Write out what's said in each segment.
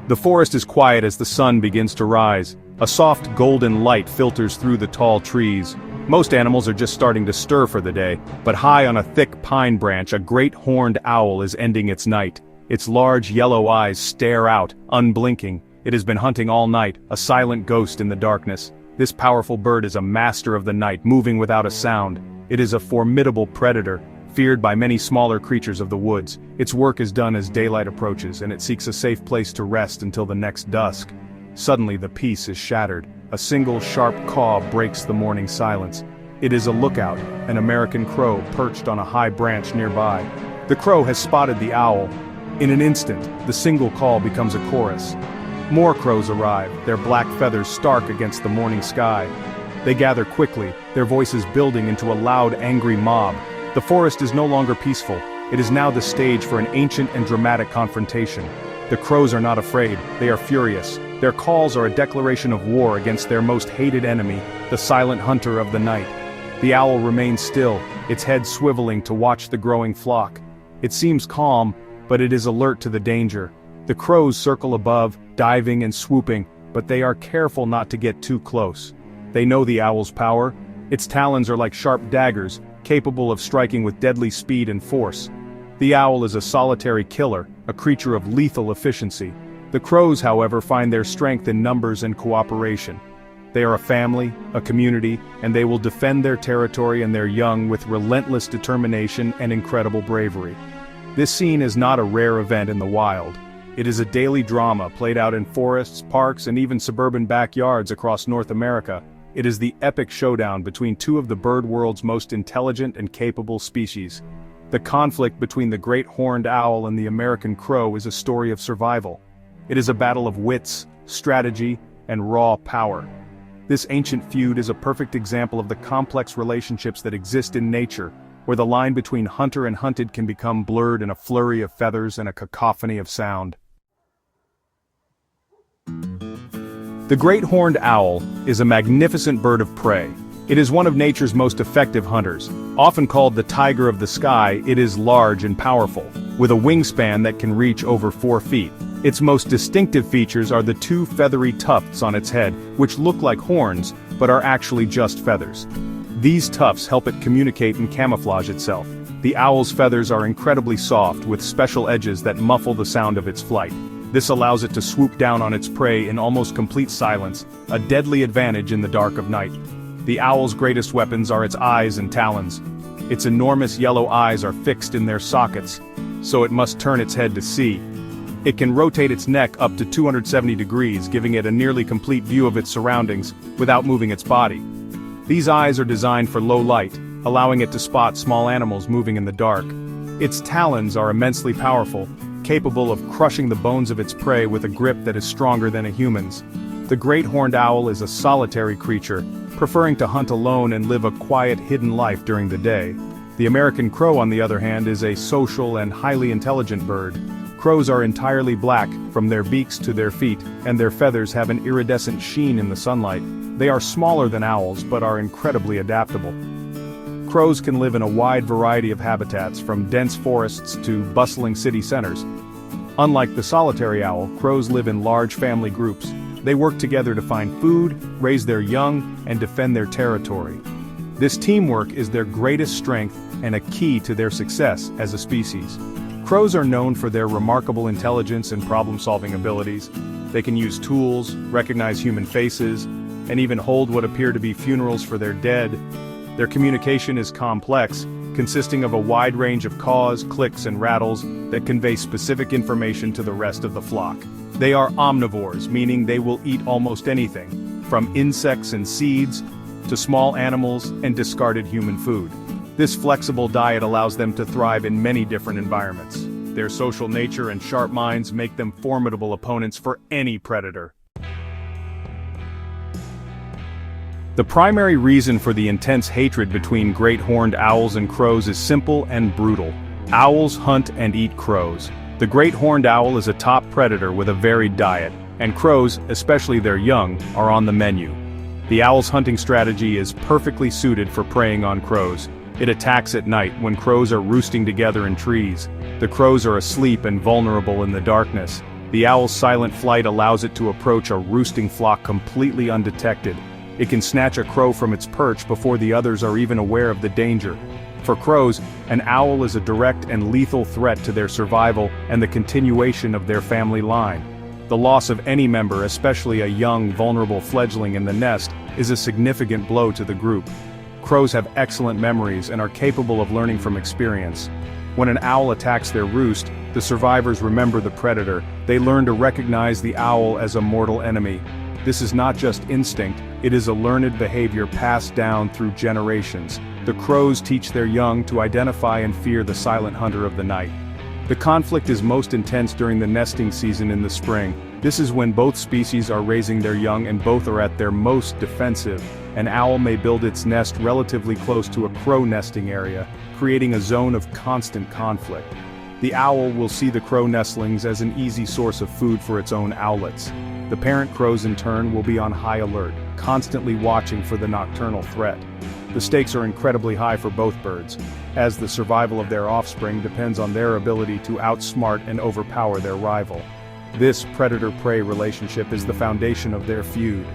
The forest is quiet as the sun begins to rise. A soft golden light filters through the tall trees. Most animals are just starting to stir for the day, but high on a thick pine branch a great horned owl is ending its night. Its large yellow eyes stare out, unblinking. It has been hunting all night, a silent ghost in the darkness. This powerful bird is a master of the night, moving without a sound. It is a formidable predator, feared by many smaller creatures of the woods. Its work is done as daylight approaches, and it seeks a safe place to rest until the next dusk. Suddenly the peace is shattered. A single sharp caw breaks the morning silence. It is a lookout, an American crow perched on a high branch nearby. The crow has spotted the owl. In an instant, the single call becomes a chorus. More crows arrive, their black feathers stark against the morning sky. They gather quickly, their voices building into a loud, angry mob. The forest is no longer peaceful. It is now the stage for an ancient and dramatic confrontation. The crows are not afraid, they are furious. Their calls are a declaration of war against their most hated enemy, the silent hunter of the night. The owl remains still, its head swiveling to watch the growing flock. It seems calm, but it is alert to the danger. The crows circle above, diving and swooping, but they are careful not to get too close. They know the owl's power. Its talons are like sharp daggers, capable of striking with deadly speed and force. The owl is a solitary killer, a creature of lethal efficiency. The crows, however, find their strength in numbers and cooperation. They are a family, a community, and they will defend their territory and their young with relentless determination and incredible bravery. This scene is not a rare event in the wild. It is a daily drama played out in forests, parks, and even suburban backyards across North America. It is the epic showdown between two of the bird world's most intelligent and capable species. The conflict between the great horned owl and the American crow is a story of survival. It is a battle of wits, strategy, and raw power. This ancient feud is a perfect example of the complex relationships that exist in nature, where the line between hunter and hunted can become blurred in a flurry of feathers and a cacophony of sound. The great horned owl is a magnificent bird of prey. It is one of nature's most effective hunters. Often called the tiger of the sky, it is large and powerful, with a wingspan that can reach over 4 feet. Its most distinctive features are the 2 feathery tufts on its head, which look like horns, but are actually just feathers. These tufts help it communicate and camouflage itself. The owl's feathers are incredibly soft, with special edges that muffle the sound of its flight. This allows it to swoop down on its prey in almost complete silence, a deadly advantage in the dark of night. The owl's greatest weapons are its eyes and talons. Its enormous yellow eyes are fixed in their sockets, so it must turn its head to see. It can rotate its neck up to 270 degrees, giving it a nearly complete view of its surroundings, without moving its body. These eyes are designed for low light, allowing it to spot small animals moving in the dark. Its talons are immensely powerful, capable of crushing the bones of its prey with a grip that is stronger than a human's. The great horned owl is a solitary creature, preferring to hunt alone and live a quiet, hidden life during the day. The American crow, on the other hand, is a social and highly intelligent bird. Crows are entirely black, from their beaks to their feet, and their feathers have an iridescent sheen in the sunlight. They are smaller than owls, but are incredibly adaptable. Crows can live in a wide variety of habitats, from dense forests to bustling city centers. Unlike the solitary owl, crows live in large family groups. They work together to find food, raise their young, and defend their territory. This teamwork is their greatest strength and a key to their success as a species. Crows are known for their remarkable intelligence and problem-solving abilities. They can use tools, recognize human faces, and even hold what appear to be funerals for their dead. Their communication is complex, consisting of a wide range of caws, clicks, and rattles that convey specific information to the rest of the flock. They are omnivores, meaning they will eat almost anything, from insects and seeds to small animals and discarded human food. This flexible diet allows them to thrive in many different environments. Their social nature and sharp minds make them formidable opponents for any predator. The primary reason for the intense hatred between great horned owls and crows is simple and brutal. Owls hunt and eat crows. The great horned owl is a top predator with a varied diet, and crows, especially their young, are on the menu. The owl's hunting strategy is perfectly suited for preying on crows. It attacks at night when crows are roosting together in trees. The crows are asleep and vulnerable in the darkness. The owl's silent flight allows it to approach a roosting flock completely undetected. It can snatch a crow from its perch before the others are even aware of the danger. For crows, an owl is a direct and lethal threat to their survival and the continuation of their family line. The loss of any member, especially a young, vulnerable fledgling in the nest, is a significant blow to the group. Crows have excellent memories and are capable of learning from experience. When an owl attacks their roost, the survivors remember the predator. They learn to recognize the owl as a mortal enemy. This is not just instinct, it is a learned behavior passed down through generations. The crows teach their young to identify and fear the silent hunter of the night. The conflict is most intense during the nesting season in the spring. This is when both species are raising their young and both are at their most defensive. An owl may build its nest relatively close to a crow nesting area, creating a zone of constant conflict. The owl will see the crow nestlings as an easy source of food for its own owlets. The parent crows in turn will be on high alert, constantly watching for the nocturnal threat. The stakes are incredibly high for both birds, as the survival of their offspring depends on their ability to outsmart and overpower their rival. This predator-prey relationship is the foundation of their feud.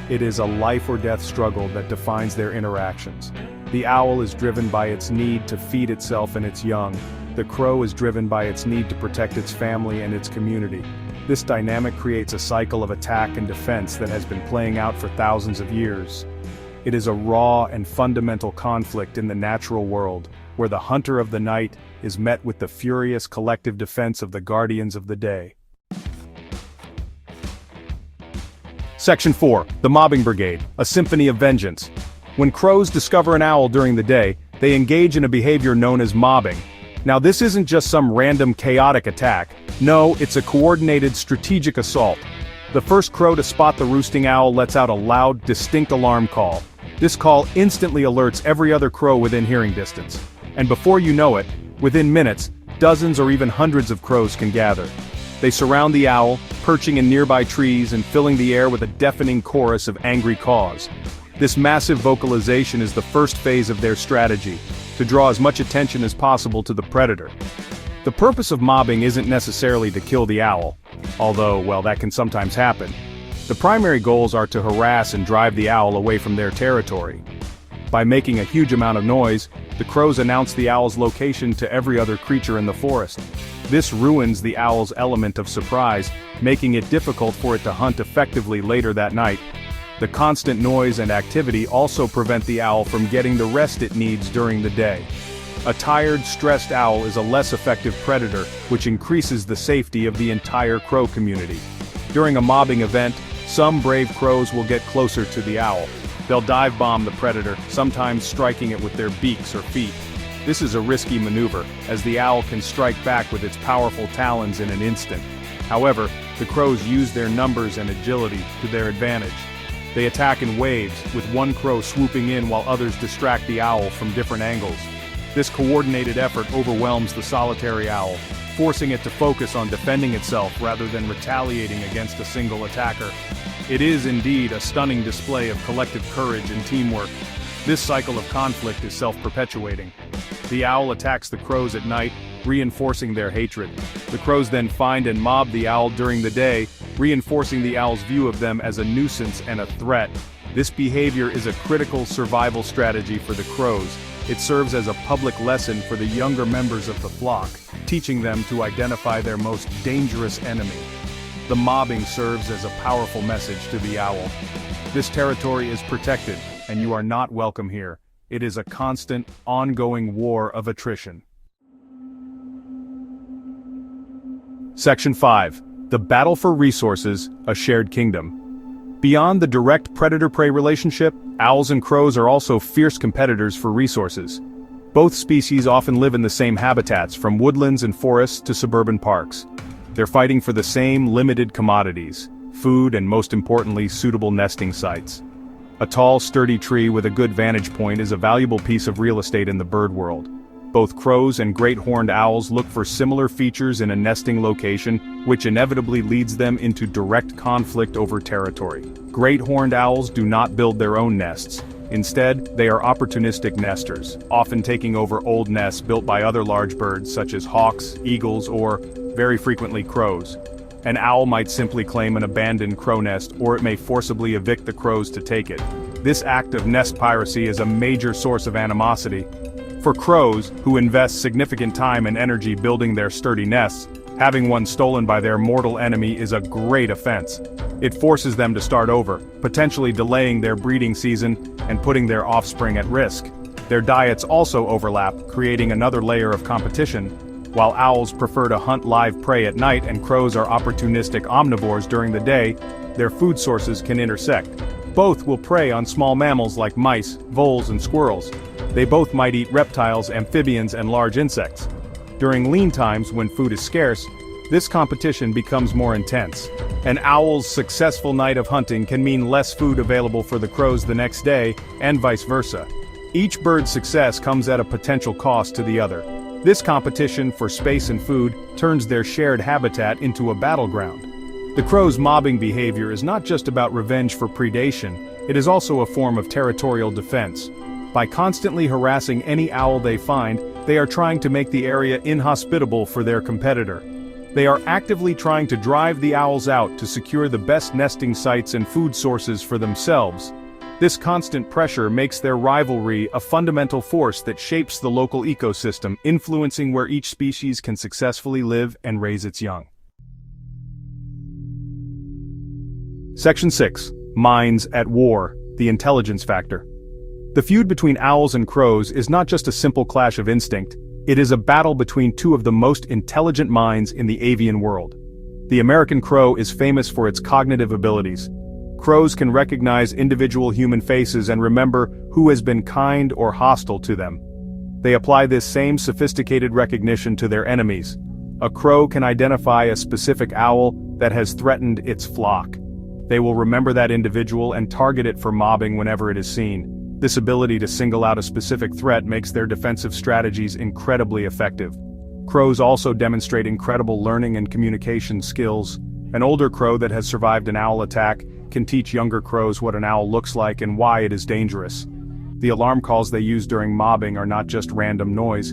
It is a life-or-death struggle that defines their interactions. The owl is driven by its need to feed itself and its young. The crow is driven by its need to protect its family and its community. This dynamic creates a cycle of attack and defense that has been playing out for thousands of years. It is a raw and fundamental conflict in the natural world, where the hunter of the night is met with the furious collective defense of the guardians of the day. Section 4. The Mobbing Brigade, a Symphony of Vengeance. When crows discover an owl during the day, they engage in a behavior known as mobbing. Now this isn't just some random chaotic attack. No, it's a coordinated strategic assault. The first crow to spot the roosting owl lets out a loud, distinct alarm call. This call instantly alerts every other crow within hearing distance. And before you know it, within minutes, dozens or even hundreds of crows can gather. They surround the owl, perching in nearby trees and filling the air with a deafening chorus of angry caws. This massive vocalization is the first phase of their strategy, to draw as much attention as possible to the predator. The purpose of mobbing isn't necessarily to kill the owl, although, well, that can sometimes happen. The primary goals are to harass and drive the owl away from their territory. By making a huge amount of noise, the crows announce the owl's location to every other creature in the forest. This ruins the owl's element of surprise, making it difficult for it to hunt effectively later that night. The constant noise and activity also prevent the owl from getting the rest it needs during the day. A tired, stressed owl is a less effective predator, which increases the safety of the entire crow community. During a mobbing event, some brave crows will get closer to the owl. They'll dive bomb the predator, sometimes striking it with their beaks or feet. This is a risky maneuver, as the owl can strike back with its powerful talons in an instant. However, the crows use their numbers and agility to their advantage. They attack in waves, with one crow swooping in while others distract the owl from different angles. This coordinated effort overwhelms the solitary owl, forcing it to focus on defending itself rather than retaliating against a single attacker. It is indeed a stunning display of collective courage and teamwork. This cycle of conflict is self-perpetuating. The owl attacks the crows at night, reinforcing their hatred. The crows then find and mob the owl during the day, reinforcing the owl's view of them as a nuisance and a threat. This behavior is a critical survival strategy for the crows. It serves as a public lesson for the younger members of the flock, teaching them to identify their most dangerous enemy. The mobbing serves as a powerful message to the owl. This territory is protected, and you are not welcome here. It is a constant, ongoing war of attrition. Section 5. The Battle for Resources, a Shared Kingdom. Beyond the direct predator-prey relationship, owls and crows are also fierce competitors for resources. Both species often live in the same habitats, from woodlands and forests to suburban parks. They're fighting for the same limited commodities: food and, most importantly, suitable nesting sites. A tall, sturdy tree with a good vantage point is a valuable piece of real estate in the bird world. Both crows and great horned owls look for similar features in a nesting location, which inevitably leads them into direct conflict over territory. Great horned owls do not build their own nests. Instead, they are opportunistic nesters, often taking over old nests built by other large birds such as hawks, eagles, or, very frequently, crows. An owl might simply claim an abandoned crow nest, or it may forcibly evict the crows to take it. This act of nest piracy is a major source of animosity. For crows, who invest significant time and energy building their sturdy nests, having one stolen by their mortal enemy is a great offense. It forces them to start over, potentially delaying their breeding season and putting their offspring at risk. Their diets also overlap, creating another layer of competition. While owls prefer to hunt live prey at night and crows are opportunistic omnivores during the day, their food sources can intersect. Both will prey on small mammals like mice, voles, and squirrels. They both might eat reptiles, amphibians, and large insects. During lean times, when food is scarce, this competition becomes more intense. An owl's successful night of hunting can mean less food available for the crows the next day, and vice versa. Each bird's success comes at a potential cost to the other. This competition for space and food turns their shared habitat into a battleground. The crow's mobbing behavior is not just about revenge for predation, it is also a form of territorial defense. By constantly harassing any owl they find, they are trying to make the area inhospitable for their competitor. They are actively trying to drive the owls out to secure the best nesting sites and food sources for themselves. This constant pressure makes their rivalry a fundamental force that shapes the local ecosystem, influencing where each species can successfully live and raise its young. Section 6. Minds at War, the Intelligence Factor. The feud between owls and crows is not just a simple clash of instinct, it is a battle between two of the most intelligent minds in the avian world. The American crow is famous for its cognitive abilities. Crows can recognize individual human faces and remember who has been kind or hostile to them. They apply this same sophisticated recognition to their enemies. A crow can identify a specific owl that has threatened its flock. They will remember that individual and target it for mobbing whenever it is seen. This ability to single out a specific threat makes their defensive strategies incredibly effective. Crows also demonstrate incredible learning and communication skills. An older crow that has survived an owl attack can teach younger crows what an owl looks like and why it is dangerous. The alarm calls they use during mobbing are not just random noise,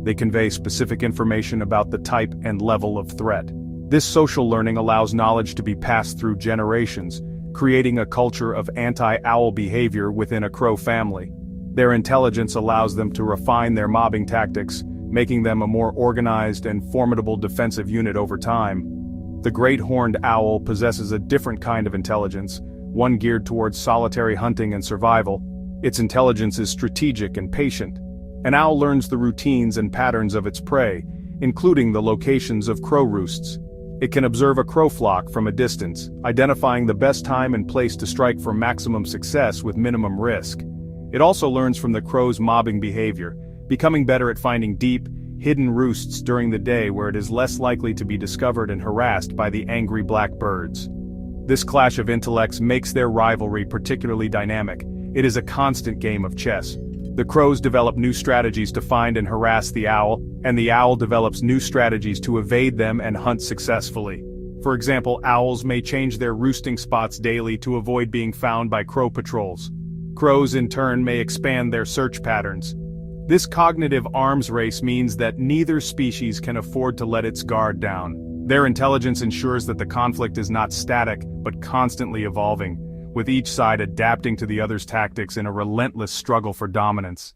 they convey specific information about the type and level of threat. This social learning allows knowledge to be passed through generations, creating a culture of anti-owl behavior within a crow family. Their intelligence allows them to refine their mobbing tactics, making them a more organized and formidable defensive unit over time. The great horned owl possesses a different kind of intelligence, one geared towards solitary hunting and survival. Its intelligence is strategic and patient. An owl learns the routines and patterns of its prey, including the locations of crow roosts. It can observe a crow flock from a distance, identifying the best time and place to strike for maximum success with minimum risk. It also learns from the crow's mobbing behavior, becoming better at finding deep, hidden roosts during the day where it is less likely to be discovered and harassed by the angry black birds. This clash of intellects makes their rivalry particularly dynamic. It is a constant game of chess. The crows develop new strategies to find and harass the owl, and the owl develops new strategies to evade them and hunt successfully. For example, owls may change their roosting spots daily to avoid being found by crow patrols. Crows in turn may expand their search patterns. This cognitive arms race means that neither species can afford to let its guard down. Their intelligence ensures that the conflict is not static, but constantly evolving, with each side adapting to the other's tactics in a relentless struggle for dominance.